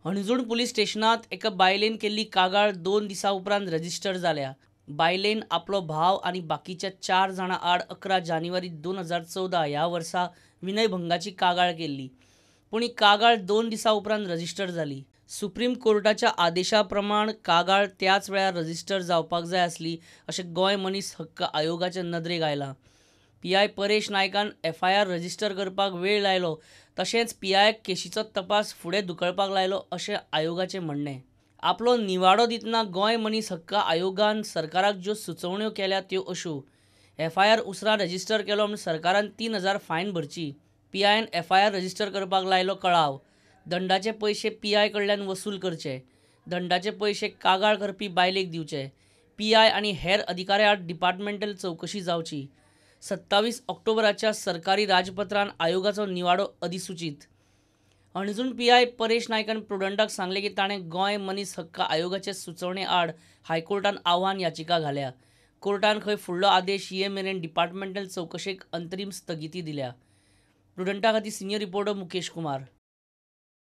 Anjuna police स्टेशनात एका बायलेन केल्ली कागाळ 2 दिसां उपरांत रजिस्टर जाल्या। बायलेन आपलो भाव आणि बाकीच्या 4 जाणां आड 11 जानेवारी 2014 ह्या वर्सा विनयभंगाची कागाळ केल्ली, पूण ही कागाळ 2 दिसां उपरांत रजिस्टर जाली। सुप्रीम कोर्टाच्या आदेशा प्रमाण कागाळ त्याच वेळार रजिस्टर जावपाक जाय आसली अशें गोंय मनीस हक्क आयोगाच्या नदरेक आयलां। पीआय परेश नायकान एफआयआर रजिस्टर करपाक वेळ लायलो, तशेंच पीआयक केशीचो तपास फुडें धुकळपाक लायलो अशें आयोगाचें म्हणणें। आपलो निवाडो दितना गोंय मनीस हक्क आयोगान सरकाराक ज्यो सुचोवण्यो केल्या त्यो अश्यो: एफआयआर उसरां रजिस्टर केलो म्हूण सरकारान 3000 फायन भरची, पीआयन एफआयआर रजिस्टर करपाक लायलो कळाव, दंडाचे पयशे पीआय कडल्यान वसूल करचे, दंडाचे पयशे कागाळ करपी बायलेक दिवचे, पीआय आनी हेर अधिकाऱ्यां आड डिपार्टमेंटल चवकशी जावची। 27 ऑक्टोबराच्या सरकारी राजपत्रांत आयोगाचो निवाडो अधिसूचित। हणजूण पीआय परेश नायकान प्रुडंटाक सांगलें की ताणें गोंय मनीस हक्क आयोगाचे सुचोवणे आड हायकोर्टान आव्हान याचिका घाल्या। कोर्टान खंय फुडलो आदेश ये मेरेन डिपार्टमेंटल चवकशेक अंतरीम स्थगिती दिल्या। प्रुडंटा खातीर सिनियर रिपोर्टर मुकेश कुमार।